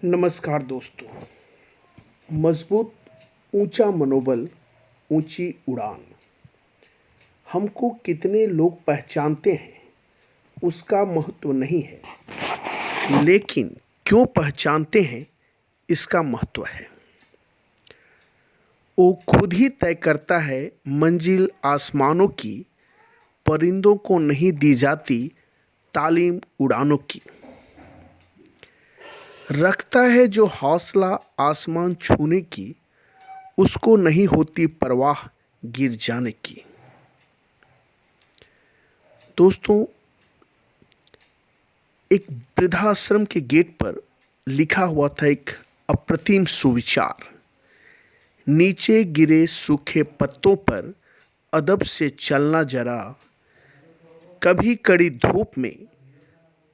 नमस्कार दोस्तों। मजबूत ऊंचा मनोबल, ऊंची उड़ान। हमको कितने लोग पहचानते हैं उसका महत्व नहीं है, लेकिन क्यों पहचानते हैं इसका महत्व है। वो खुद ही तय करता है मंजिल आसमानों की, परिंदों को नहीं दी जाती तालीम उड़ानों की। रखता है जो हौसला आसमान छूने की, उसको नहीं होती परवाह गिर जाने की। दोस्तों, एक वृद्धाश्रम के गेट पर लिखा हुआ था एक अप्रतिम सुविचार। नीचे गिरे सूखे पत्तों पर अदब से चलना जरा, कभी कड़ी धूप में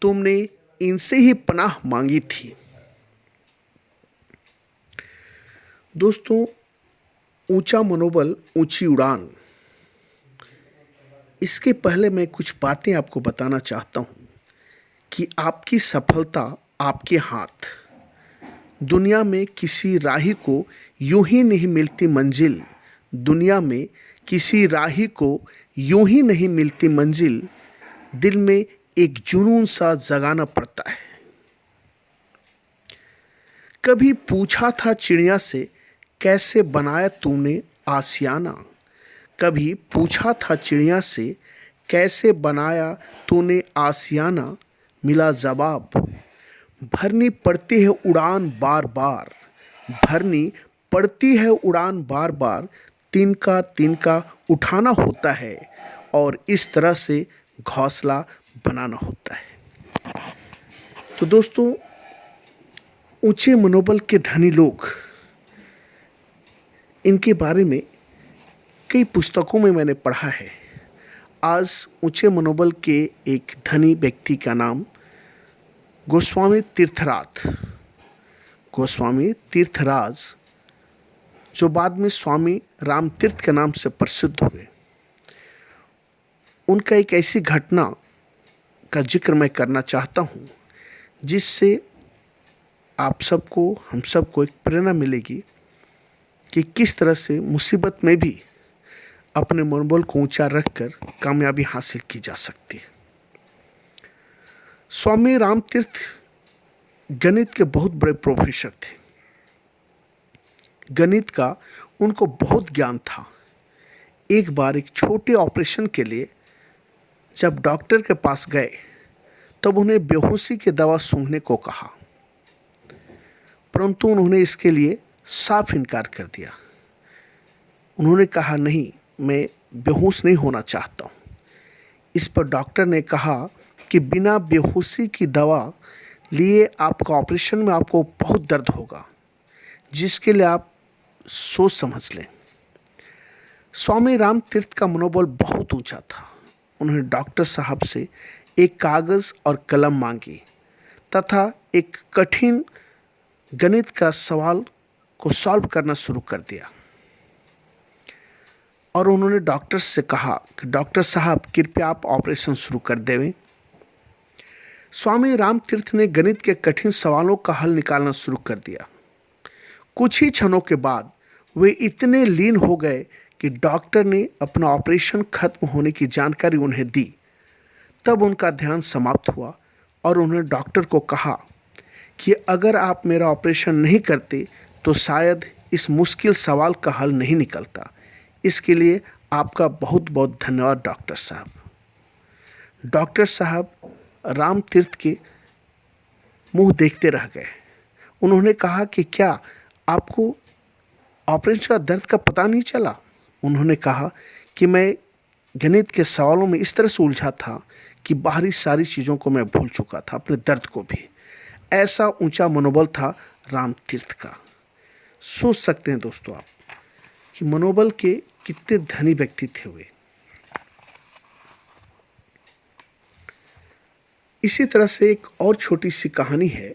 तुमने इनसे ही पनाह मांगी थी। दोस्तों, ऊंचा मनोबल, ऊंची उड़ान, इसके पहले मैं कुछ बातें आपको बताना चाहता हूं कि आपकी सफलता आपके हाथ। दुनिया में किसी राही को यूं ही नहीं मिलती मंजिल, दुनिया में किसी राही को यूं ही नहीं मिलती मंजिल, दिल में एक जुनून सा जगाना पड़ता है। कभी पूछा था चिड़िया से, कैसे बनाया तूने आसियाना। कभी पूछा था चिड़िया से, कैसे बनाया तूने आसियाना। मिला जवाब, भरनी पड़ती है उड़ान बार बार, भरनी पड़ती है उड़ान बार बार, तिनका तिनका उठाना होता है और इस तरह से घोंसला बनाना होता है। तो दोस्तों, ऊंचे मनोबल के धनी लोग, इनके बारे में कई पुस्तकों में मैंने पढ़ा है। आज ऊंचे मनोबल के एक धनी व्यक्ति का नाम गोस्वामी तीर्थराज, जो बाद में स्वामी रामतीर्थ के नाम से प्रसिद्ध हुए। उनका एक ऐसी घटना का जिक्र मैं करना चाहता हूँ जिससे आप सबको, हम सबको एक प्रेरणा मिलेगी कि किस तरह से मुसीबत में भी अपने मनोबल को ऊंचा रखकर कामयाबी हासिल की जा सकती है। स्वामी रामतीर्थ गणित के बहुत बड़े प्रोफेसर थे। गणित का उनको बहुत ज्ञान था। एक बार एक छोटे ऑपरेशन के लिए जब डॉक्टर के पास गए, तब उन्हें बेहोशी की दवा सूंघने को कहा, परंतु उन्होंने इसके लिए साफ इनकार कर दिया। उन्होंने कहा, नहीं, मैं बेहोश नहीं होना चाहता हूँ। इस पर डॉक्टर ने कहा कि बिना बेहोशी की दवा लिए आपका ऑपरेशन में आपको बहुत दर्द होगा, जिसके लिए आप सोच समझ लें। स्वामी रामतीर्थ का मनोबल बहुत ऊंचा था। उन्होंने डॉक्टर साहब से एक कागज़ और कलम मांगी तथा एक कठिन गणित का सवाल को सॉल्व करना शुरू कर दिया। और उन्होंने डॉक्टर से कहा कि डॉक्टर साहब, कृपया आप ऑपरेशन शुरू कर देवें। स्वामी रामतीर्थ ने गणित के कठिन सवालों का हल निकालना शुरू कर दिया। कुछ ही क्षणों के बाद वे इतने लीन हो गए कि डॉक्टर ने अपना ऑपरेशन खत्म होने की जानकारी उन्हें दी। तब उनका ध्यान समाप्त हुआ और उन्होंने डॉक्टर को कहा कि अगर आप मेरा ऑपरेशन नहीं करते तो शायद इस मुश्किल सवाल का हल नहीं निकलता। इसके लिए आपका बहुत बहुत धन्यवाद डॉक्टर साहब। डॉक्टर साहब रामतीर्थ के मुंह देखते रह गए। उन्होंने कहा कि क्या आपको ऑपरेशन का दर्द का पता नहीं चला? उन्होंने कहा कि मैं गणित के सवालों में इस तरह से उलझा था कि बाहरी सारी चीज़ों को मैं भूल चुका था, अपने दर्द को भी। ऐसा ऊंचा मनोबल था रामतीर्थ का। सोच सकते हैं दोस्तों आप कि मनोबल के कितने धनी व्यक्ति थे वे। इसी तरह से एक और छोटी सी कहानी है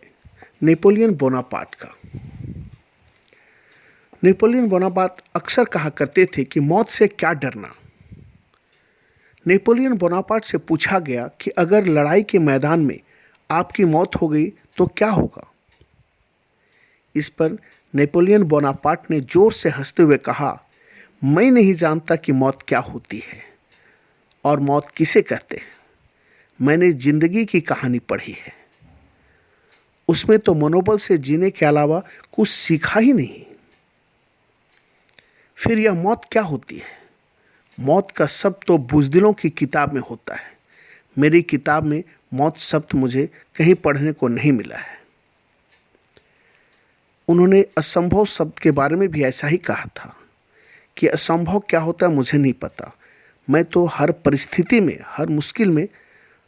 नेपोलियन बोनापार्ट का। नेपोलियन बोनापार्ट अक्सर कहा करते थे कि मौत से क्या डरना। नेपोलियन बोनापार्ट से पूछा गया कि अगर लड़ाई के मैदान में आपकी मौत हो गई तो क्या होगा? इस पर नेपोलियन बोनापार्ट ने जोर से हंसते हुए कहा, मैं नहीं जानता कि मौत क्या होती है और मौत किसे कहते हैं। मैंने जिंदगी की कहानी पढ़ी है, उसमें तो मनोबल से जीने के अलावा कुछ सीखा ही नहीं। फिर यह मौत क्या होती है? मौत का शब्द तो बुज़दिलों की किताब में होता है। मेरी किताब में मौत शब्द मुझे कहीं पढ़ने को नहीं मिला है। उन्होंने असंभव शब्द के बारे में भी ऐसा ही कहा था कि असंभव क्या होता है मुझे नहीं पता, मैं तो हर परिस्थिति में, हर मुश्किल में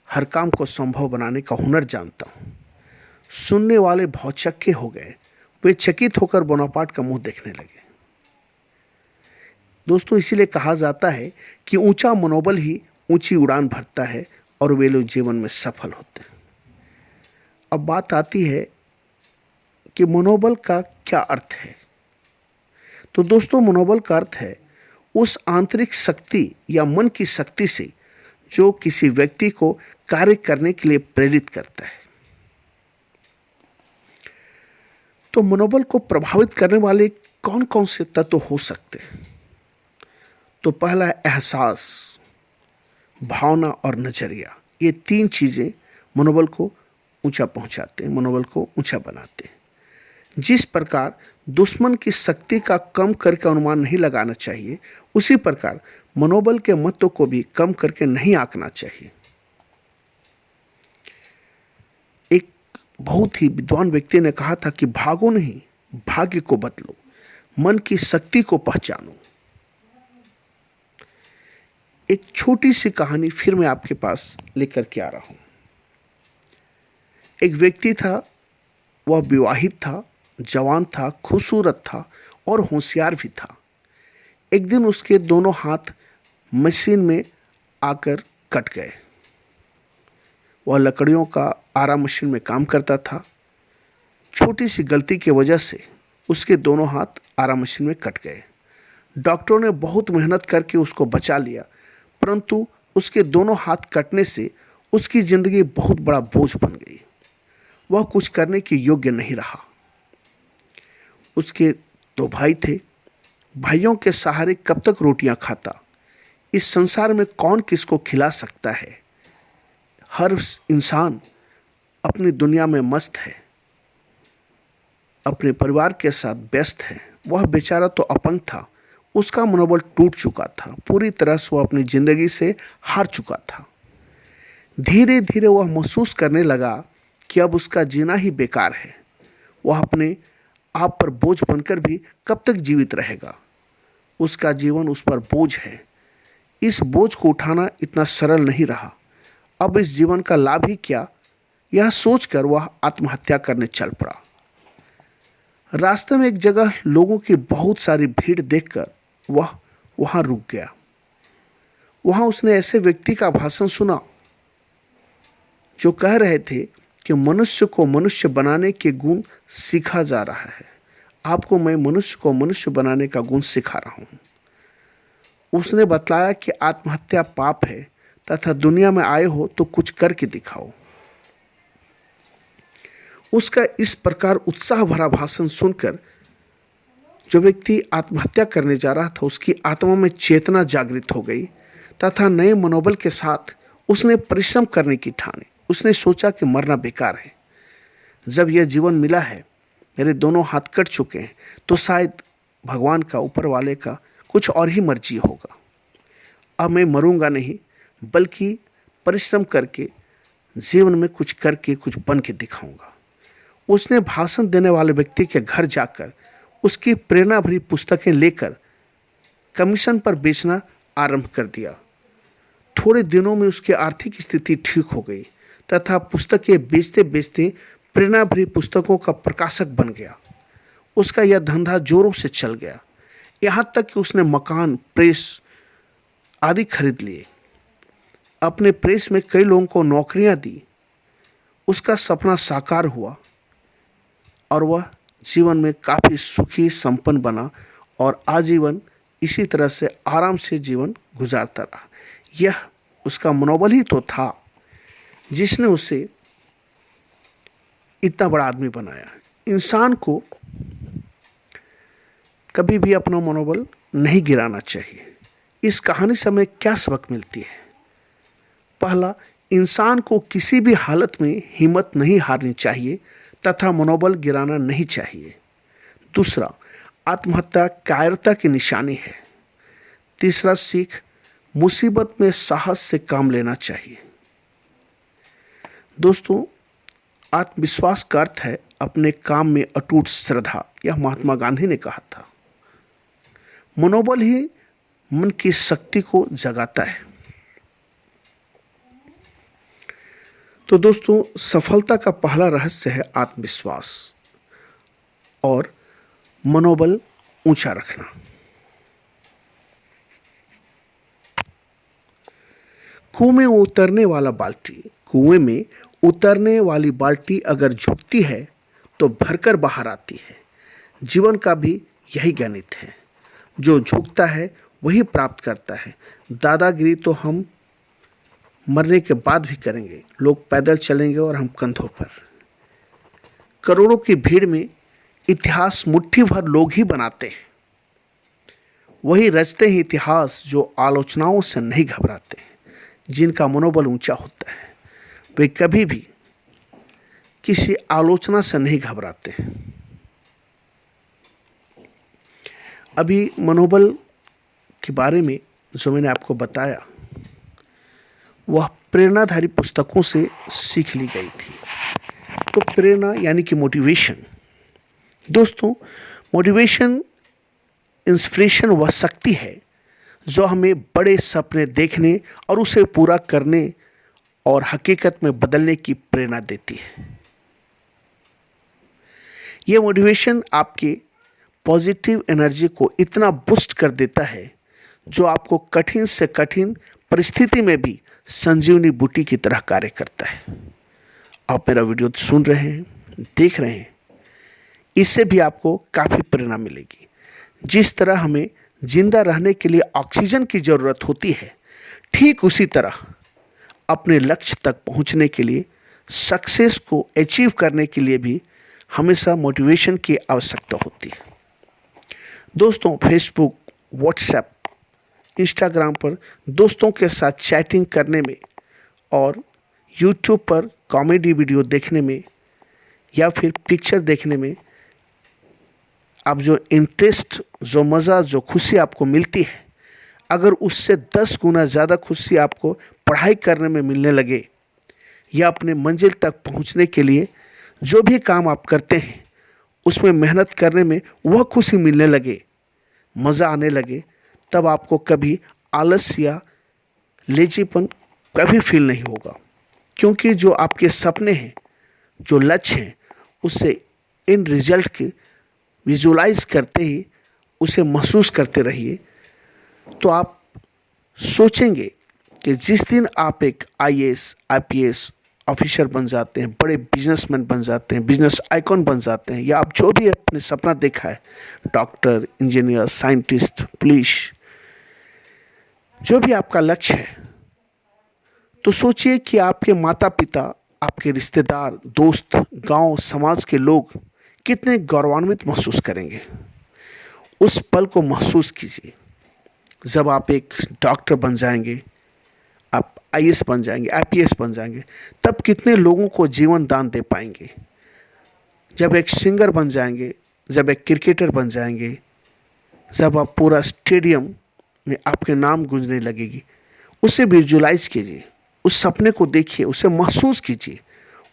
हर काम को संभव बनाने का हुनर जानता हूँ। सुनने वाले भौचक्के हो गए। वे चकित होकर बोनापार्ट का मुंह देखने लगे। दोस्तों, इसीलिए कहा जाता है कि ऊंचा मनोबल ही ऊंची उड़ान भरता है और वे लोग जीवन में सफल होते हैं। अब बात आती है कि मनोबल का क्या अर्थ है। तो दोस्तों, मनोबल का अर्थ है उस आंतरिक शक्ति या मन की शक्ति से जो किसी व्यक्ति को कार्य करने के लिए प्रेरित करता है। तो मनोबल को प्रभावित करने वाले कौन कौन से तत्व हो सकते हैं? तो पहला है एहसास, भावना और नजरिया। ये तीन चीजें मनोबल को ऊंचा पहुंचाते हैं, मनोबल को ऊंचा बनाते हैं। जिस प्रकार दुश्मन की शक्ति का कम करके अनुमान नहीं लगाना चाहिए, उसी प्रकार मनोबल के महत्व को भी कम करके नहीं आंकना चाहिए। एक बहुत ही विद्वान व्यक्ति ने कहा था कि भागो नहीं, भाग्य को बदलो, मन की शक्ति को पहचानो। एक छोटी सी कहानी फिर मैं आपके पास लेकर के आ रहा हूं। एक व्यक्ति था, वह विवाहित था, जवान था, खूबसूरत था और होशियार भी था। एक दिन उसके दोनों हाथ मशीन में आकर कट गए। वह लकड़ियों का आरा मशीन में काम करता था। छोटी सी गलती की वजह से उसके दोनों हाथ आरा मशीन में कट गए। डॉक्टरों ने बहुत मेहनत करके उसको बचा लिया, परंतु उसके दोनों हाथ कटने से उसकी जिंदगी बहुत बड़ा बोझ बन गई। वह कुछ करने के योग्य नहीं रहा। उसके दो भाई थे। भाइयों के सहारे कब तक रोटियां खाता? इस संसार में कौन किसको खिला सकता है? हर इंसान अपनी दुनिया में मस्त है, अपने परिवार के साथ व्यस्त है। वह बेचारा तो अपंग था। उसका मनोबल टूट चुका था। पूरी तरह से वह अपनी जिंदगी से हार चुका था। धीरे धीरे वह महसूस करने लगा कि अब उसका जीना ही बेकार है। वह अपने आप पर बोझ बनकर भी कब तक जीवित रहेगा? उसका जीवन उस पर बोझ है। इस बोझ को उठाना इतना सरल नहीं रहा। अब इस जीवन का लाभ ही क्या, यह सोचकर वह आत्महत्या करने चल पड़ा। रास्ते में एक जगह लोगों की बहुत सारी भीड़ देखकर वह वहां रुक गया। वहां उसने ऐसे व्यक्ति का भाषण सुना जो कह रहे थे कि मनुष्य को मनुष्य बनाने के गुण सीखा जा रहा है। आपको मैं मनुष्य को मनुष्य बनाने का गुण सिखा रहा हूं। उसने बतलाया कि आत्महत्या पाप है तथा दुनिया में आए हो तो कुछ करके दिखाओ। उसका इस प्रकार उत्साह भरा भाषण सुनकर जो व्यक्ति आत्महत्या करने जा रहा था, उसकी आत्मा में चेतना जागृत हो गई तथा नए मनोबल के साथ उसने परिश्रम करने की ठानी। उसने सोचा कि मरना बेकार है। जब यह जीवन मिला है, मेरे दोनों हाथ कट चुके हैं, तो शायद भगवान का, ऊपर वाले का कुछ और ही मर्जी होगा। अब मैं मरूंगा नहीं, बल्कि परिश्रम करके जीवन में कुछ करके कुछ बन के दिखाऊंगा। उसने भाषण देने वाले व्यक्ति के घर जाकर उसकी प्रेरणा भरी पुस्तकें लेकर कमीशन पर बेचना आरंभ कर दिया। थोड़े दिनों में उसकी आर्थिक स्थिति ठीक हो गई तथा पुस्तकें बेचते बेचते प्रेरणा भरी पुस्तकों का प्रकाशक बन गया। उसका यह धंधा जोरों से चल गया, यहाँ तक कि उसने मकान, प्रेस आदि खरीद लिए। अपने प्रेस में कई लोगों को नौकरियां दी। उसका सपना साकार हुआ और वह जीवन में काफ़ी सुखी संपन्न बना और आजीवन इसी तरह से आराम से जीवन गुजारता रहा। यह उसका मनोबल ही तो था जिसने उसे इतना बड़ा आदमी बनाया। इंसान को कभी भी अपना मनोबल नहीं गिराना चाहिए। इस कहानी से हमें क्या सबक मिलती है? पहला, इंसान को किसी भी हालत में हिम्मत नहीं हारनी चाहिए तथा मनोबल गिराना नहीं चाहिए। दूसरा, आत्महत्या कायरता की निशानी है। तीसरा सीख, मुसीबत में साहस से काम लेना चाहिए। दोस्तों, आत्मविश्वास का अर्थ है अपने काम में अटूट श्रद्धा। यह महात्मा गांधी ने कहा था। मनोबल ही मन की शक्ति को जगाता है। तो दोस्तों, सफलता का पहला रहस्य है आत्मविश्वास और मनोबल ऊंचा रखना। कुएं में उतरने वाली बाल्टी अगर झुकती है तो भरकर बाहर आती है। जीवन का भी यही गणित है। जो झुकता है वही प्राप्त करता है। दादागिरी तो हम मरने के बाद भी करेंगे। लोग पैदल चलेंगे और हम कंधों पर। करोड़ों की भीड़ में इतिहास मुट्ठी भर लोग ही बनाते हैं। वही रचते हैं इतिहास जो आलोचनाओं से नहीं घबराते हैं। जिनका मनोबल ऊंचा होता है वे कभी भी किसी आलोचना से नहीं घबराते हैं। अभी मनोबल के बारे में जो मैंने आपको बताया वह प्रेरणाधारी पुस्तकों से सीख ली गई थी। तो प्रेरणा यानी कि मोटिवेशन। दोस्तों, मोटिवेशन, इंस्पिरेशन वह शक्ति है जो हमें बड़े सपने देखने और उसे पूरा करने और हकीकत में बदलने की प्रेरणा देती है। यह मोटिवेशन आपके पॉजिटिव एनर्जी को इतना बूस्ट कर देता है जो आपको कठिन से कठिन परिस्थिति में भी संजीवनी बूटी की तरह कार्य करता है। आप मेरा वीडियो सुन रहे हैं, देख रहे हैं, इससे भी आपको काफ़ी प्रेरणा मिलेगी। जिस तरह हमें जिंदा रहने के लिए ऑक्सीजन की ज़रूरत होती है, ठीक उसी तरह अपने लक्ष्य तक पहुंचने के लिए, सक्सेस को अचीव करने के लिए भी हमेशा मोटिवेशन की आवश्यकता होती है। दोस्तों, फेसबुक, व्हाट्सएप, इंस्टाग्राम पर दोस्तों के साथ चैटिंग करने में और यूट्यूब पर कॉमेडी वीडियो देखने में या फिर पिक्चर देखने में आप जो इंटरेस्ट, जो मज़ा, जो खुशी आपको मिलती है, अगर उससे 10 गुना ज़्यादा खुशी आपको पढ़ाई करने में मिलने लगे या अपने मंजिल तक पहुंचने के लिए जो भी काम आप करते हैं उसमें मेहनत करने में वह खुशी मिलने लगे, मज़ा आने लगे, तब आपको कभी आलस या लेजीपन कभी फील नहीं होगा। क्योंकि जो आपके सपने हैं, जो लक्ष्य हैं, उससे इन रिजल्ट के विजुलाइज करते ही उसे महसूस करते रहिए, तो आप सोचेंगे कि जिस दिन आप एक IAS, IPS ऑफिसर बन जाते हैं, बड़े बिजनेसमैन बन जाते हैं, बिजनेस आइकॉन बन जाते हैं, या आप जो भी अपने सपना देखा है, डॉक्टर, इंजीनियर, साइंटिस्ट, पुलिस, जो भी आपका लक्ष्य है, तो सोचिए कि आपके माता पिता, आपके रिश्तेदार, दोस्त, गांव, समाज के लोग कितने गौरवान्वित महसूस करेंगे। उस पल को महसूस कीजिए जब आप एक डॉक्टर बन जाएंगे, आप IAS बन जाएंगे, IPS बन जाएंगे, तब कितने लोगों को जीवन दान दे पाएंगे। जब एक सिंगर बन जाएंगे, जब एक क्रिकेटर बन जाएंगे, जब आप पूरा स्टेडियम में आपके नाम गूंजने लगेगी, उसे विजुलाइज कीजिए, उस सपने को देखिए, उसे महसूस कीजिए,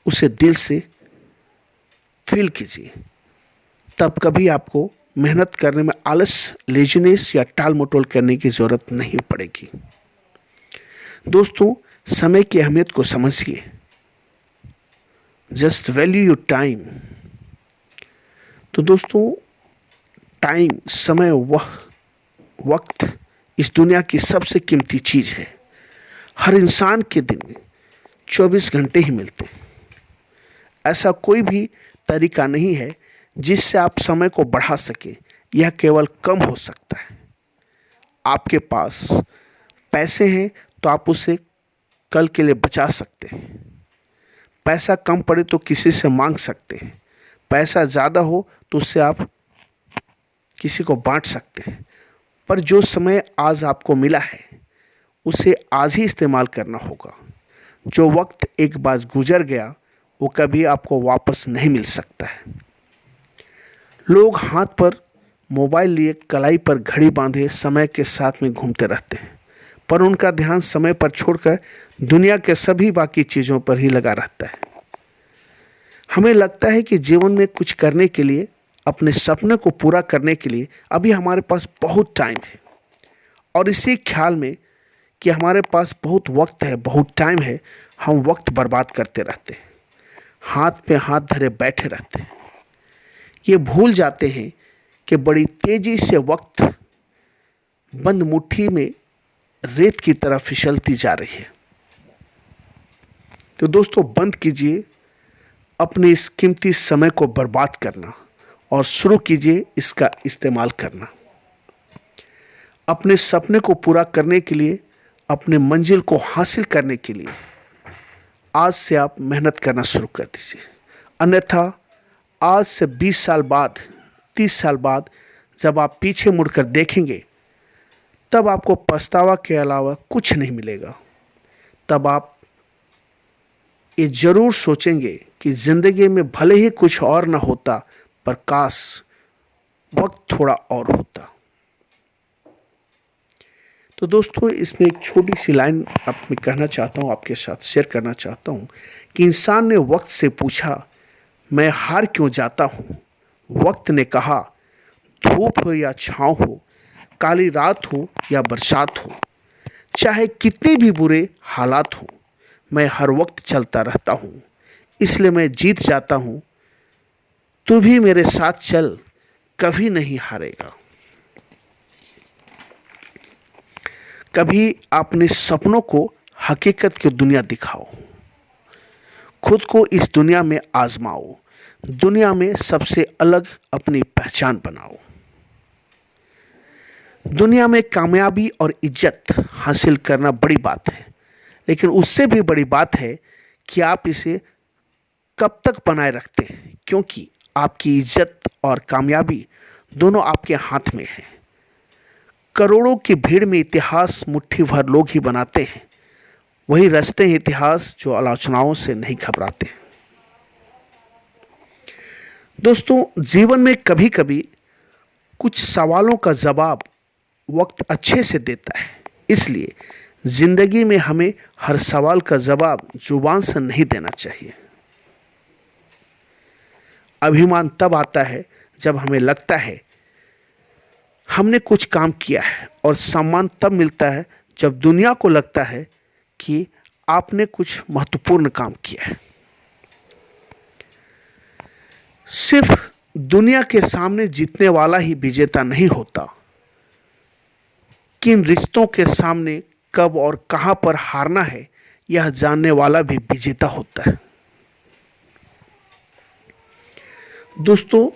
उसे दिल से फील कीजिए। तब कभी आपको मेहनत करने में आलस, लेजीनेस या टाल मटोल करने की ज़रूरत नहीं पड़ेगी। दोस्तों, समय की अहमियत को समझिए। Just value your time. तो दोस्तों, टाइम, समय, वह वक्त इस दुनिया की सबसे कीमती चीज़ है। हर इंसान के दिन में 24 घंटे ही मिलते हैं। ऐसा कोई भी तरीका नहीं है जिससे आप समय को बढ़ा सकें। यह केवल कम हो सकता है। आपके पास पैसे हैं तो आप उसे कल के लिए बचा सकते हैं। पैसा कम पड़े तो किसी से मांग सकते हैं। पैसा ज़्यादा हो तो उससे आप किसी को बांट सकते हैं, पर जो समय आज आपको मिला है उसे आज ही इस्तेमाल करना होगा। जो वक्त एक बार गुजर गया वो कभी आपको वापस नहीं मिल सकता है। लोग हाथ पर मोबाइल लिए कलाई पर घड़ी बांधे समय के साथ में घूमते रहते हैं, पर उनका ध्यान समय पर छोड़कर दुनिया के सभी बाकी चीज़ों पर ही लगा रहता है। हमें लगता है कि जीवन में कुछ करने के लिए, अपने सपने को पूरा करने के लिए अभी हमारे पास बहुत टाइम है, और इसी ख्याल में कि हमारे पास बहुत वक्त है, बहुत टाइम है, हम वक्त बर्बाद करते रहते हैं, हाथ पे हाथ धरे बैठे रहते हैं। ये भूल जाते हैं कि बड़ी तेजी से वक्त बंद मुट्ठी में रेत की तरह फिसलती जा रही है। तो दोस्तों, बंद कीजिए अपने इस कीमती समय को बर्बाद करना और शुरू कीजिए इसका इस्तेमाल करना। अपने सपने को पूरा करने के लिए, अपने मंजिल को हासिल करने के लिए आज से आप मेहनत करना शुरू कर दीजिए। अन्यथा आज से 20 साल बाद, 30 साल बाद जब आप पीछे मुड़कर देखेंगे तब आपको पछतावा के अलावा कुछ नहीं मिलेगा। तब आप ये जरूर सोचेंगे कि ज़िंदगी में भले ही कुछ और ना होता, पर काश वक्त थोड़ा और होता। तो दोस्तों, इसमें एक छोटी सी लाइन अब मैं कहना चाहता हूँ, आपके साथ शेयर करना चाहता हूँ कि इंसान ने वक्त से पूछा, मैं हार क्यों जाता हूँ? वक्त ने कहा, धूप हो या छाँव हो, काली रात हो या बरसात हो, चाहे कितने भी बुरे हालात हो, मैं हर वक्त चलता रहता हूँ, इसलिए मैं जीत जाता हूँ। तू भी मेरे साथ चल, कभी नहीं हारेगा। कभी अपने सपनों को हकीकत की दुनिया दिखाओ, खुद को इस दुनिया में आजमाओ, दुनिया में सबसे अलग अपनी पहचान बनाओ। दुनिया में कामयाबी और इज्जत हासिल करना बड़ी बात है, लेकिन उससे भी बड़ी बात है कि आप इसे कब तक बनाए रखते हैं, क्योंकि आपकी इज्जत और कामयाबी दोनों आपके हाथ में है। करोड़ों की भीड़ में इतिहास मुट्ठी भर लोग ही बनाते हैं, वही रचते हैं इतिहास जो आलोचनाओं से नहीं घबराते। दोस्तों, जीवन में कभी कभी कुछ सवालों का जवाब वक्त अच्छे से देता है, इसलिए जिंदगी में हमें हर सवाल का जवाब जुबान से नहीं देना चाहिए। अभिमान तब आता है जब हमें लगता है हमने कुछ काम किया है, और सम्मान तब मिलता है जब दुनिया को लगता है कि आपने कुछ महत्वपूर्ण काम किया है। सिर्फ दुनिया के सामने जीतने वाला ही विजेता नहीं होता, किन रिश्तों के सामने कब और कहां पर हारना है यह जानने वाला भी विजेता होता है। दोस्तों,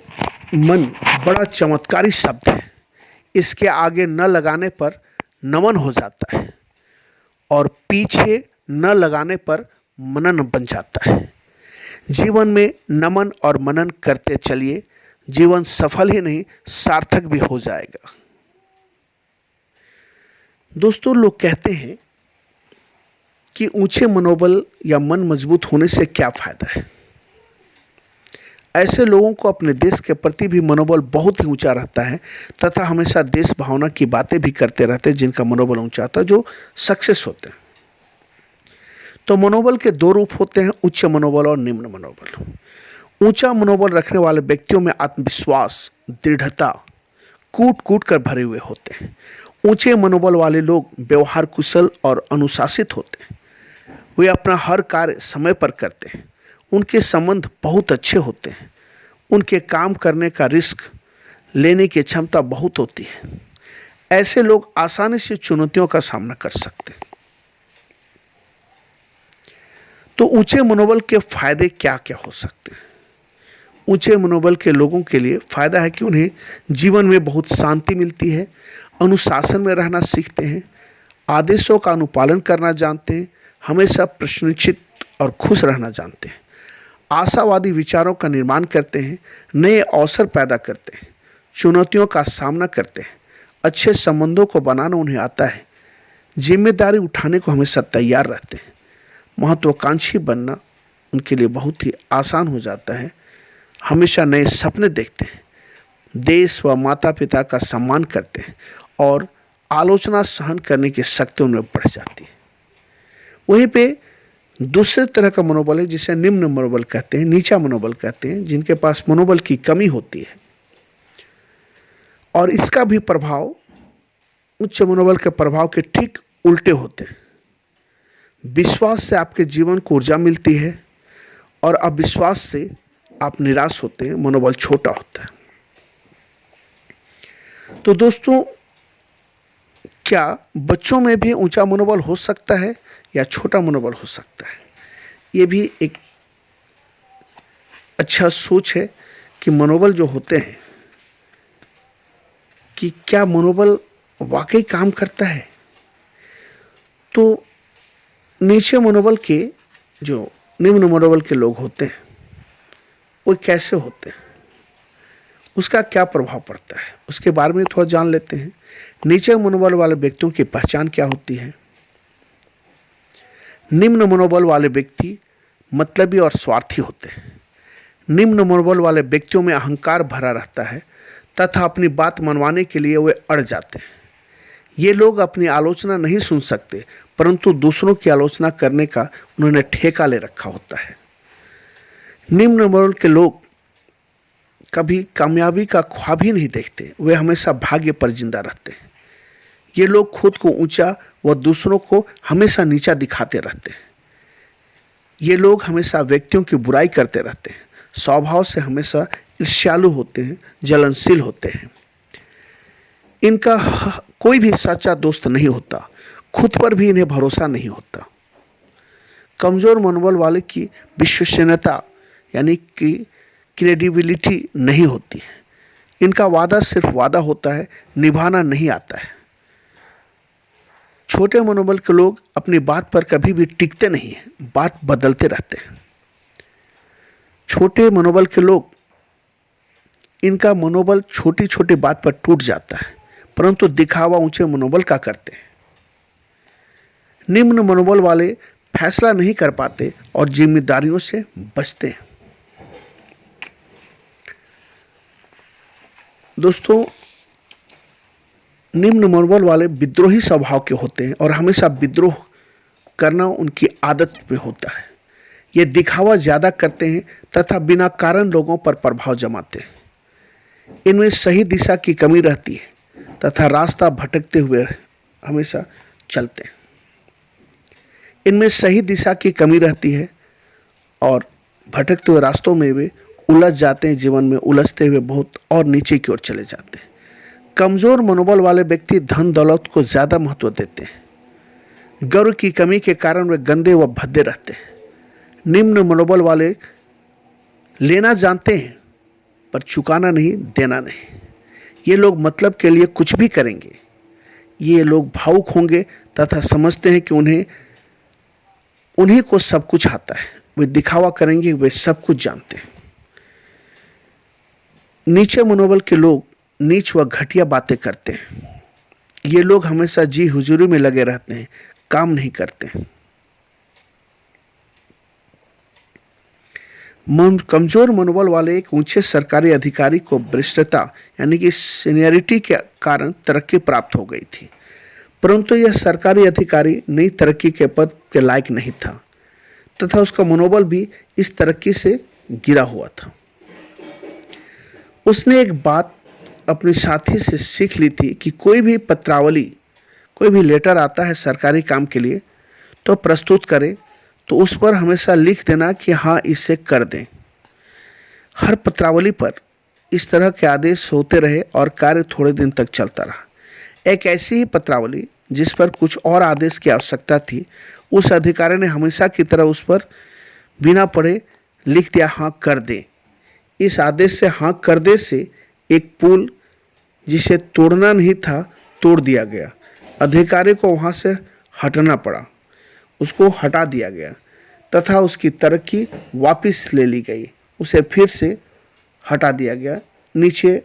मन बड़ा चमत्कारी शब्द है, इसके आगे न लगाने पर नमन हो जाता है और पीछे न लगाने पर मनन बन जाता है। जीवन में नमन और मनन करते चलिए, जीवन सफल ही नहीं सार्थक भी हो जाएगा। दोस्तों, लोग कहते हैं कि ऊंचे मनोबल या मन मजबूत होने से क्या फायदा है। ऐसे लोगों को अपने देश के प्रति भी मनोबल बहुत ही ऊंचा रहता है तथा हमेशा देश भावना की बातें भी करते रहते हैं, जिनका मनोबल ऊंचा होता है, जो सक्सेस होते हैं। तो मनोबल के दो रूप होते हैं, उच्च मनोबल और निम्न मनोबल। ऊंचा मनोबल रखने वाले व्यक्तियों में आत्मविश्वास, दृढ़ता कूट कूट कर भरे हुए होते हैं। ऊंचे मनोबल वाले लोग व्यवहार कुशल और अनुशासित होते हैं। वे अपना हर कार्य समय पर करते हैं। उनके संबंध बहुत अच्छे होते हैं। उनके काम करने का रिस्क लेने की क्षमता बहुत होती है। ऐसे लोग आसानी से चुनौतियों का सामना कर सकते हैं। तो ऊंचे मनोबल के फायदे क्या क्या हो सकते हैं? ऊंचे मनोबल के लोगों के लिए फायदा है कि उन्हें जीवन में बहुत शांति मिलती है, अनुशासन में रहना सीखते हैं, आदेशों का अनुपालन करना जानते हैं, हमेशा प्रसन्नचित्त और खुश रहना जानते हैं। आशावादी विचारों का निर्माण करते हैं, नए अवसर पैदा करते हैं, चुनौतियों का सामना करते हैं, अच्छे संबंधों को बनाना उन्हें आता है, जिम्मेदारी उठाने को हमेशा तैयार रहते हैं, महत्वाकांक्षी बनना उनके लिए बहुत ही आसान हो जाता है, हमेशा नए सपने देखते हैं, देश व माता पिता का सम्मान करते हैं और आलोचना सहन करने की शक्ति उनमें बढ़ जाती है। वहीं पे दूसरे तरह का मनोबल है जिसे निम्न मनोबल कहते हैं, नीचा मनोबल कहते हैं, जिनके पास मनोबल की कमी होती है और इसका भी प्रभाव उच्च मनोबल के प्रभाव के ठीक उल्टे होते हैं। विश्वास से आपके जीवन को ऊर्जा मिलती है और अविश्वास से आप निराश होते हैं, मनोबल छोटा होता है। तो दोस्तों, क्या बच्चों में भी ऊंचा मनोबल हो सकता है या छोटा मनोबल हो सकता है? ये भी एक अच्छा सोच है कि मनोबल जो होते हैं कि क्या मनोबल वाकई काम करता है। तो नीचे मनोबल के जो निम्न मनोबल के लोग होते हैं वो कैसे होते हैं, उसका क्या प्रभाव पड़ता है, उसके बारे में थोड़ा जान लेते हैं। नीचे मनोबल वाले व्यक्तियों की पहचान क्या होती है? निम्न मनोबल वाले व्यक्ति मतलबी और स्वार्थी होते हैं। निम्न मनोबल वाले व्यक्तियों में अहंकार भरा रहता है तथा अपनी बात मनवाने के लिए वे अड़ जाते हैं। ये लोग अपनी आलोचना नहीं सुन सकते, परंतु दूसरों की आलोचना करने का उन्होंने ठेका ले रखा होता है। निम्न मनोबल के लोग कभी कामयाबी का ख्वाब ही नहीं देखते, वे हमेशा भाग्य पर जिंदा रहते हैं। ये लोग खुद को ऊंचा व दूसरों को हमेशा नीचा दिखाते रहते हैं। ये लोग हमेशा व्यक्तियों की बुराई करते रहते हैं, स्वभाव से हमेशा ईर्ष्यालु होते हैं, जलनशील होते हैं। इनका कोई भी सच्चा दोस्त नहीं होता, खुद पर भी इन्हें भरोसा नहीं होता। कमजोर मनोबल वाले की विश्वसनीयता यानी कि क्रेडिबिलिटी नहीं होती है। इनका वादा सिर्फ वादा होता है, निभाना नहीं आता है। छोटे मनोबल के लोग अपनी बात पर कभी भी टिकते नहीं हैं, बात बदलते रहते हैं। छोटे मनोबल के लोग, इनका मनोबल छोटी छोटी बात पर टूट जाता है, परंतु दिखावा ऊंचे मनोबल का करते हैं। निम्न मनोबल वाले फैसला नहीं कर पाते और जिम्मेदारियों से बचते हैं। दोस्तों, निम्न मनोबल वाले विद्रोही स्वभाव के होते हैं और हमेशा विद्रोह करना उनकी आदत में होता है। ये दिखावा ज़्यादा करते हैं तथा बिना कारण लोगों पर प्रभाव जमाते हैं। इनमें सही दिशा की कमी रहती है तथा रास्ता भटकते हुए हमेशा चलते हैं। इनमें सही दिशा की कमी रहती है और भटकते हुए रास्तों में वे उलझ जाते हैं, जीवन में उलझते हुए बहुत और नीचे की ओर चले जाते हैं। कमजोर मनोबल वाले व्यक्ति धन दौलत को ज़्यादा महत्व देते हैं। गर्व की कमी के कारण वे गंदे व भद्दे रहते हैं। निम्न मनोबल वाले लेना जानते हैं पर चुकाना नहीं, देना नहीं। ये लोग मतलब के लिए कुछ भी करेंगे। ये लोग भावुक होंगे तथा समझते हैं कि उन्हीं को सब कुछ आता है। वे दिखावा करेंगे, वे सब कुछ जानते हैं। नीचे मनोबल के लोग नीच व घटिया बातें करते हैं। ये लोग हमेशा जी हुजूरी में लगे रहते हैं, काम नहीं करते हैं। कमजोर मनोबल वाले एक ऊंचे सरकारी अधिकारी को भ्रष्टता यानी कि सीनियरिटी के कारण तरक्की प्राप्त हो गई थी, परंतु यह सरकारी अधिकारी नई तरक्की के पद के लायक नहीं था तथा उसका मनोबल भी इस तरक्की से गिरा हुआ था। उसने एक बात अपने साथी से सीख ली थी कि कोई भी लेटर आता है सरकारी काम के लिए तो प्रस्तुत करे तो उस पर हमेशा लिख देना कि हाँ, इसे कर दें। हर पत्रावली पर इस तरह के आदेश होते रहे और कार्य थोड़े दिन तक चलता रहा। एक ऐसी ही पत्रावली जिस पर कुछ और आदेश की आवश्यकता थी, उस अधिकारी ने हमेशा की तरह उस पर बिना पढ़े लिख दिया, हाँ कर दे। इस आदेश से हाँ कर दे से एक पुल जिसे तोड़ना नहीं था तोड़ दिया गया। अधिकारी को वहाँ से हटना पड़ा, उसको हटा दिया गया। तथा उसकी तरक्की वापस ले ली गई। उसे फिर से हटा दिया गया, नीचे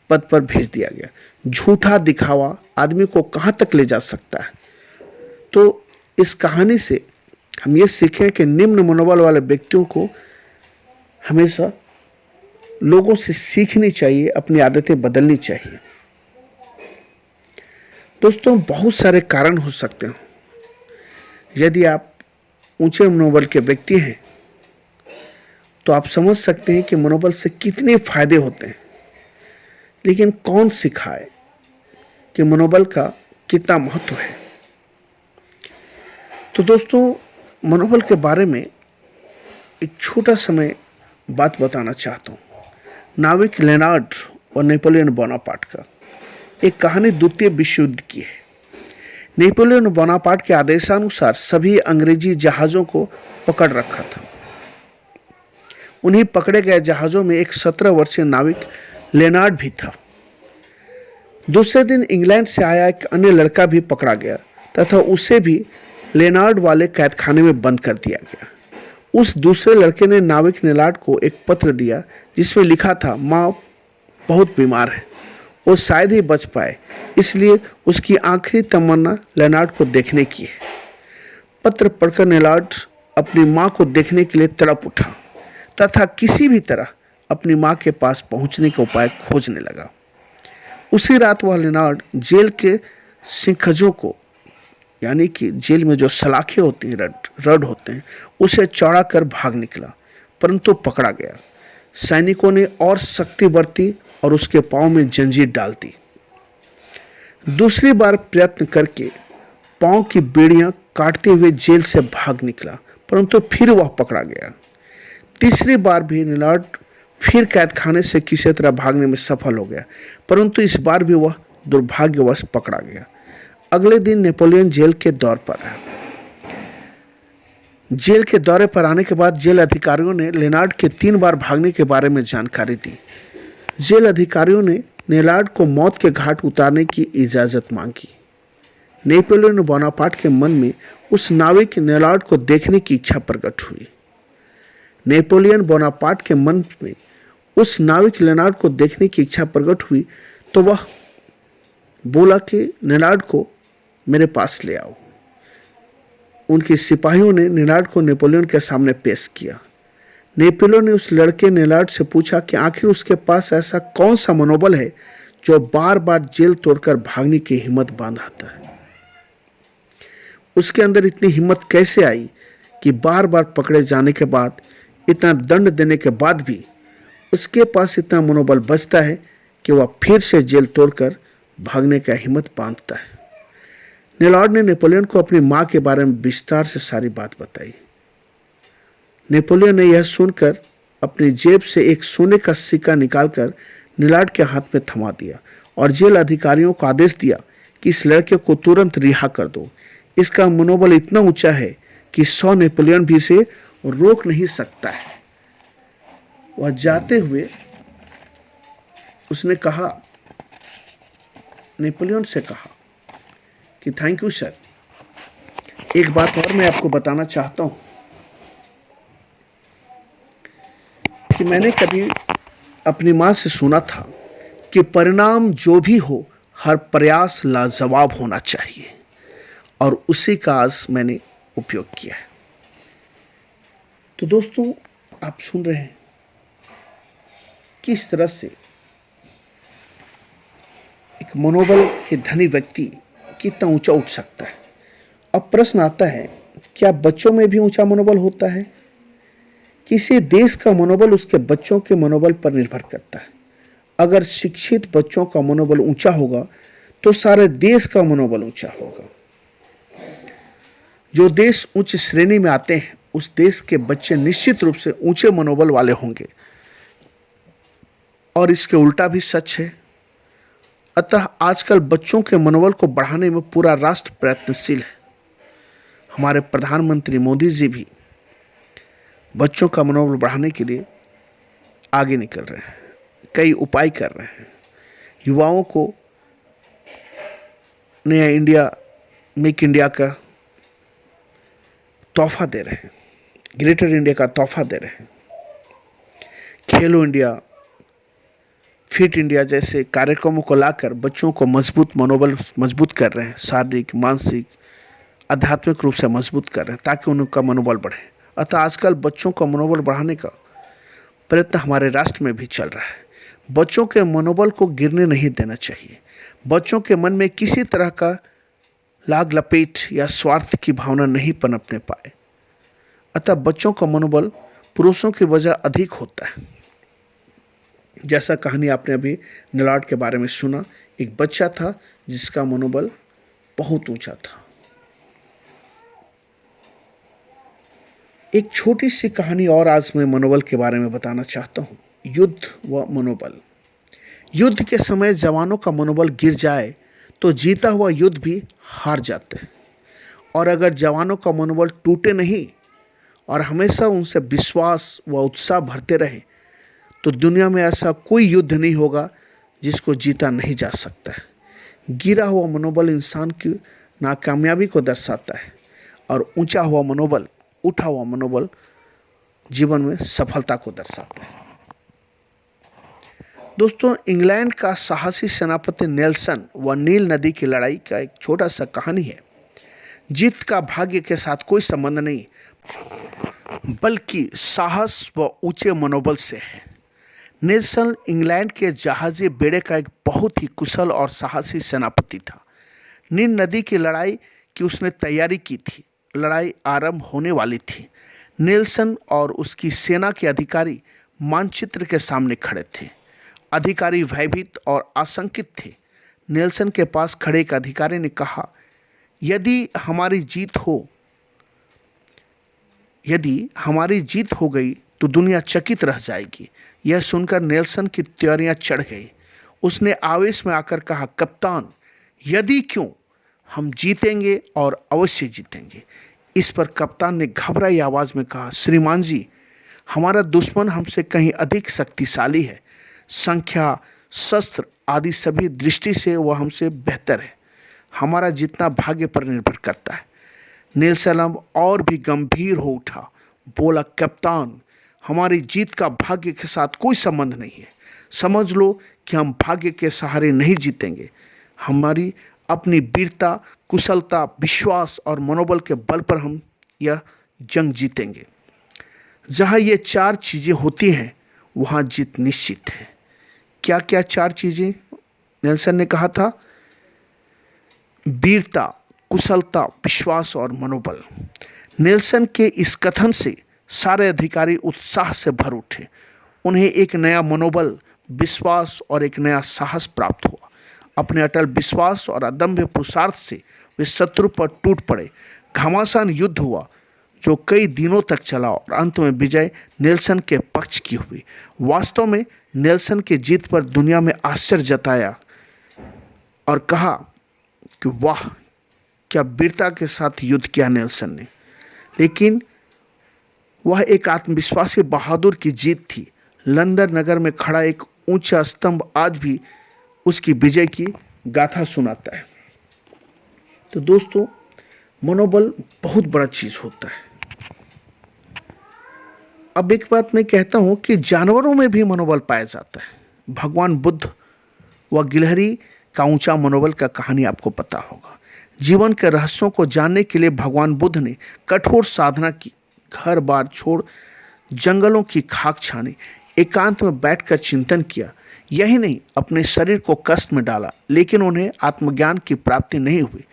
पद पर भेज दिया गया। झूठा दिखावा आदमी को कहाँ तक ले जा सकता है। तो इस कहानी से हम ये सीखें कि निम्न मनोबल वाले व्यक्तियों को हमेशा लोगों से सीखनी चाहिए, अपनी आदतें बदलनी चाहिए। दोस्तों, बहुत सारे कारण हो सकते हैं। यदि आप ऊंचे मनोबल के व्यक्ति हैं तो आप समझ सकते हैं कि मनोबल से कितने फायदे होते हैं, लेकिन कौन सिखाए कि मनोबल का कितना महत्व है। तो दोस्तों, मनोबल के बारे में एक छोटा समय बात बताना चाहता हूँ। नाविक लेनार्ड और नेपोलियन बोनापार्ट का एक कहानी द्वितीय विश्व युद्ध की है। नेपोलियन बोनापार्ट के आदेशानुसार सभी अंग्रेजी जहाज़ों को पकड़ रखा था। उन्हीं पकड़े गए जहाज़ों में एक 17 वर्षीय नाविक लेनार्ड भी था। दूसरे दिन इंग्लैंड से आया एक अन्य लड़का भी पकड़ा गया तथा उसे भी लेनार्ड वाले कैदखाने में बंद कर दिया गया। उस दूसरे लड़के ने नाविक लेनार्ड को एक पत्र दिया जिसमें लिखा था, माँ बहुत बीमार है, वो शायद ही बच पाए, इसलिए उसकी आखिरी तमन्ना लेनार्ड को देखने की है। पत्र पढ़कर लेनार्ड अपनी माँ को देखने के लिए तड़प उठा तथा किसी भी तरह अपनी माँ के पास पहुँचने का उपाय खोजने लगा। उसी रात वह लेनार्ड जेल के सिंखजों को, यानी कि जेल में जो सलाखें होती हैं, रड होते हैं, उसे चौड़ा कर भाग निकला, परंतु पकड़ा गया। सैनिकों ने और सख्ती बरती और उसके पांव में जंजीर डाल दी। दूसरी बार प्रयत्न करके पांव की बेड़ियां काटते हुए जेल से भाग निकला, परंतु फिर वह पकड़ा गया। तीसरी बार भी लेनार्ड फिर कैदखाने से किसी तरह भागने में सफल हो गया, परंतु इस बार भी वह दुर्भाग्यवश पकड़ा गया। अगले दिन नेपोलियन जेल के दौरे पर आया। जेल के दौरे पर आने के बाद जेल अधिकारियों ने लेनार्ड के 3 बार भागने के बारे में जानकारी दी। जेल अधिकारियों ने लेनार्ड को मौत के घाट उतारने की इजाज़त मांगी। नेपोलियन बोनापार्ट के मन में उस नाविक लेनार्ड को देखने की इच्छा प्रकट हुई। नेपोलियन बोनापार्ट के मन में उस नाविक लेनार्ड को देखने की इच्छा प्रकट हुई तो वह बोला कि लेनार्ड को मेरे पास ले आओ। उनके सिपाहियों ने लेनार्ड को नेपोलियन के सामने पेश किया। नेपोलियन ने उस लड़के लेनार्ड से पूछा कि आखिर उसके पास ऐसा कौन सा मनोबल है जो बार बार जेल तोड़कर भागने की हिम्मत बांधाता है। उसके अंदर इतनी हिम्मत कैसे आई कि बार बार पकड़े जाने के बाद, इतना दंड देने के बाद भी उसके पास इतना मनोबल बचता है कि वह फिर से जेल तोड़कर भागने का हिम्मत बांधता है। लेनार्ड ने नेपोलियन को अपनी माँ के बारे में विस्तार से सारी बात बताई। नेपोलियन ने यह सुनकर अपनी जेब से एक सोने का सिक्का निकालकर लेनार्ड के हाथ में थमा दिया और जेल अधिकारियों को आदेश दिया कि इस लड़के को तुरंत रिहा कर दो। इसका मनोबल इतना ऊंचा है कि 100 नेपोलियन भी इसे रोक नहीं सकता है। वह जाते हुए उसने कहा, नेपोलियन से कहा कि थैंक यू सर। एक बात और मैं आपको बताना चाहता हूं कि मैंने कभी अपनी मां से सुना था कि परिणाम जो भी हो, हर प्रयास लाजवाब होना चाहिए, और उसी का आज मैंने उपयोग किया है। तो दोस्तों, आप सुन रहे हैं किस तरह से एक मनोबल के धनी व्यक्ति कितना ऊंचा उठ सकता है। अब प्रश्न आता है, क्या बच्चों में भी ऊंचा मनोबल होता है? किसी देश का मनोबल उसके बच्चों के मनोबल पर निर्भर करता है। अगर शिक्षित बच्चों का मनोबल ऊंचा होगा तो सारे देश का मनोबल ऊंचा होगा। जो देश उच्च श्रेणी में आते हैं उस देश के बच्चे निश्चित रूप से ऊंचे मनोबल वाले होंगे, और इसके उल्टा भी सच है। अतः आजकल बच्चों के मनोबल को बढ़ाने में पूरा राष्ट्र प्रयत्नशील है। हमारे प्रधानमंत्री मोदी जी भी बच्चों का मनोबल बढ़ाने के लिए आगे निकल रहे हैं, कई उपाय कर रहे हैं। युवाओं को नया इंडिया, मेक इंडिया का तोहफा दे रहे हैं। ग्रेटर इंडिया का तोहफा दे रहे हैं। खेलो इंडिया, फिट इंडिया जैसे कार्यक्रमों को लाकर बच्चों को मनोबल मजबूत कर रहे हैं, शारीरिक, मानसिक, आध्यात्मिक रूप से मजबूत कर रहे हैं ताकि उनका मनोबल बढ़े। अतः आजकल बच्चों का मनोबल बढ़ाने का प्रयत्न हमारे राष्ट्र में भी चल रहा है। बच्चों के मनोबल को गिरने नहीं देना चाहिए। बच्चों के मन में किसी तरह का लाग लपेट या स्वार्थ की भावना नहीं पनपने पाए। अतः बच्चों का मनोबल पुरुषों की वजह अधिक होता है। जैसा कहानी आपने अभी नीलाड के बारे में सुना, एक बच्चा था जिसका मनोबल बहुत ऊंचा था। एक छोटी सी कहानी और आज मैं मनोबल के बारे में बताना चाहता हूँ। युद्ध व मनोबल। युद्ध के समय जवानों का मनोबल गिर जाए तो जीता हुआ युद्ध भी हार जाते हैं, और अगर जवानों का मनोबल टूटे नहीं और हमेशा उनसे विश्वास व उत्साह भरते रहे तो दुनिया में ऐसा कोई युद्ध नहीं होगा जिसको जीता नहीं जा सकता है। गिरा हुआ मनोबल इंसान की नाकामयाबी को दर्शाता है, और ऊंचा हुआ मनोबल, उठा हुआ मनोबल जीवन में सफलता को दर्शाता है। दोस्तों, इंग्लैंड का साहसी सेनापति नेल्सन व नील नदी की लड़ाई का एक छोटा सा कहानी है। जीत का भाग्य के साथ कोई संबंध नहीं, बल्कि साहस व ऊंचे मनोबल से है। नेल्सन इंग्लैंड के जहाजी बेड़े का एक बहुत ही कुशल और साहसी सेनापति था। नील नदी की लड़ाई की उसने तैयारी की थी। लड़ाई आरंभ होने वाली थी। नेल्सन और उसकी सेना के अधिकारी मानचित्र के सामने खड़े थे। अधिकारी भयभीत और आशंकित थे। नेल्सन के पास खड़े एक अधिकारी ने कहा, यदि हमारी जीत हो गई तो दुनिया चकित रह जाएगी। यह सुनकर नेल्सन की तैयारियां चढ़ गई। उसने आवेश में आकर कहा, कप्तान, यदि क्यों, हम जीतेंगे और अवश्य जीतेंगे। इस पर कप्तान ने घबराई आवाज में कहा, श्रीमान जी, हमारा दुश्मन हमसे कहीं अधिक शक्तिशाली है। संख्या, शस्त्र आदि सभी दृष्टि से वह हमसे बेहतर है। हमारा जितना भाग्य पर निर्भर करता है। नेल्सन और भी गंभीर हो उठा, बोला, कप्तान, हमारी जीत का भाग्य के साथ कोई संबंध नहीं है। समझ लो कि हम भाग्य के सहारे नहीं जीतेंगे। हमारी अपनी वीरता, कुशलता, विश्वास और मनोबल के बल पर हम यह जंग जीतेंगे। जहाँ ये चार चीज़ें होती हैं वहाँ जीत निश्चित है। क्या क्या चार चीज़ें नेल्सन ने कहा था? वीरता, कुशलता, विश्वास और मनोबल। नेल्सन के इस कथन से सारे अधिकारी उत्साह से भर उठे। उन्हें एक नया मनोबल, विश्वास और एक नया साहस प्राप्त हुआ। अपने अटल विश्वास और अदम्य पुरुषार्थ से वे शत्रु पर टूट पड़े। घमासान युद्ध हुआ जो कई दिनों तक चला और अंत में विजय नेल्सन के पक्ष की हुई। वास्तव में नेल्सन की जीत पर दुनिया में आश्चर्य जताया और कहा कि वाह, क्या वीरता के साथ युद्ध किया नेल्सन ने। लेकिन वह एक आत्मविश्वासी बहादुर की जीत थी। लंदन नगर में खड़ा एक ऊंचा स्तंभ आज भी उसकी विजय की गाथा सुनाता है। तो दोस्तों, मनोबल बहुत बड़ा चीज होता है। अब एक बात मैं कहता हूं कि जानवरों में भी मनोबल पाया जाता है। भगवान बुद्ध व गिलहरी का ऊंचा मनोबल का कहानी आपको पता होगा। जीवन के रहस्यों को जानने के लिए भगवान बुद्ध ने कठोर साधना की, घर बार छोड़ जंगलों की खाक छानी, एकांत में बैठकर चिंतन किया। यही नहीं, अपने शरीर को कष्ट में डाला, लेकिन उन्हें आत्मज्ञान की प्राप्ति नहीं हुई।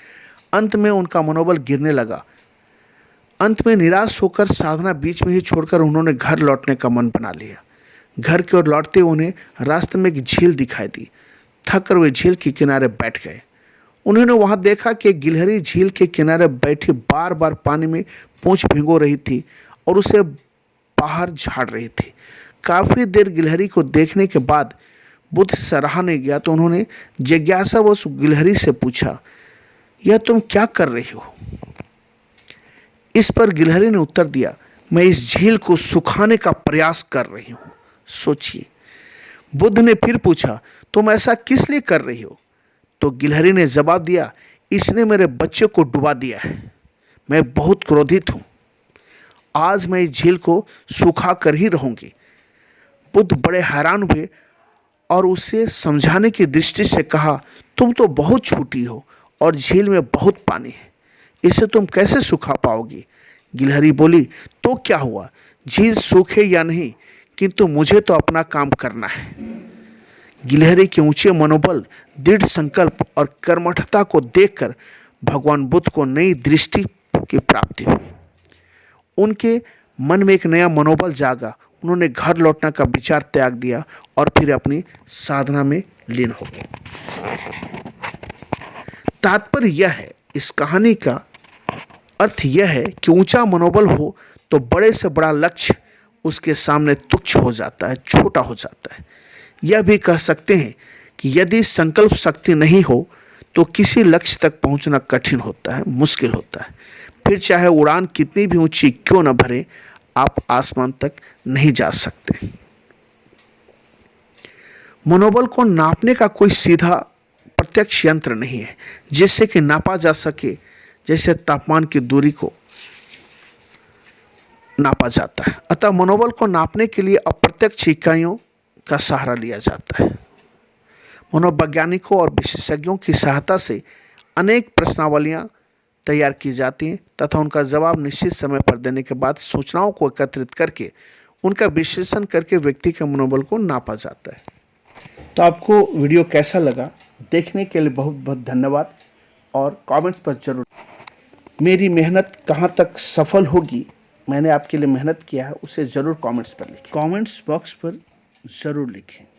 अंत में उनका मनोबल गिरने लगा। अंत में निराश होकर साधना बीच में ही छोड़कर उन्होंने घर लौटने का मन बना लिया। घर की ओर लौटते उन्हें रास्ते में एक झील दिखाई दी। थक कर वे झील के किनारे बैठ गए। उन्होंने वहां देखा कि गिलहरी झील के किनारे बैठी बार बार पानी में पूंछ भिगो रही थी और उसे बाहर झाड़ रही थी। काफ़ी देर गिलहरी को देखने के बाद बुद्ध से रहा नहीं गया तो उन्होंने जिज्ञासावश गिलहरी से पूछा, यह तुम क्या कर रही हो? इस पर गिलहरी ने उत्तर दिया, मैं इस झील को सुखाने का प्रयास कर रही हूँ। सोचिए। बुद्ध ने फिर पूछा, तुम ऐसा किस लिए कर रही हो? तो गिलहरी ने जवाब दिया, इसने मेरे बच्चे को डुबा दिया है। मैं बहुत क्रोधित हूँ। आज मैं इस झील को सूखा कर ही रहूंगी। बुद्ध बड़े हैरान हुए और उसे समझाने की दृष्टि से कहा, तुम तो बहुत छोटी हो और झील में बहुत पानी है, इसे तुम कैसे सूखा पाओगी? गिलहरी बोली, तो क्या हुआ, झील सूखे या नहीं, किंतु मुझे तो अपना काम करना है। गिलहरी के ऊंचे मनोबल, दृढ़ संकल्प और कर्मठता को देखकर भगवान बुद्ध को नई दृष्टि की प्राप्ति हुई। उनके मन में एक नया मनोबल जागा। उन्होंने घर लौटने का विचार त्याग दिया और फिर अपनी साधना में लीन हो गए। तात्पर्य यह है, इस कहानी का अर्थ यह है कि ऊंचा मनोबल हो तो बड़े से बड़ा लक्ष्य उसके सामने तुच्छ हो जाता है, छोटा हो जाता है। यह भी कह सकते हैं कि यदि संकल्प शक्ति नहीं हो तो किसी लक्ष्य तक पहुंचना कठिन होता है, मुश्किल होता है। फिर चाहे उड़ान कितनी भी ऊंची क्यों न भरे, आप आसमान तक नहीं जा सकते। मनोबल को नापने का कोई सीधा प्रत्यक्ष यंत्र नहीं है जिससे कि नापा जा सके, जैसे तापमान की दूरी को नापा जाता है। अतः मनोबल को नापने के लिए अप्रत्यक्ष इकाइयों का सहारा लिया जाता है। मनोवैज्ञानिकों और विशेषज्ञों की सहायता से अनेक प्रश्नावलियां तैयार की जाती हैं तथा उनका जवाब निश्चित समय पर देने के बाद सूचनाओं को एकत्रित करके उनका विश्लेषण करके व्यक्ति के मनोबल को नापा जाता है। तो आपको वीडियो कैसा लगा, देखने के लिए बहुत बहुत धन्यवाद। और कमेंट्स पर जरूर, मेरी मेहनत कहाँ तक सफल होगी, मैंने आपके लिए मेहनत किया है, उसे ज़रूर कमेंट्स पर लिखें, कमेंट्स बॉक्स पर ज़रूर लिखें।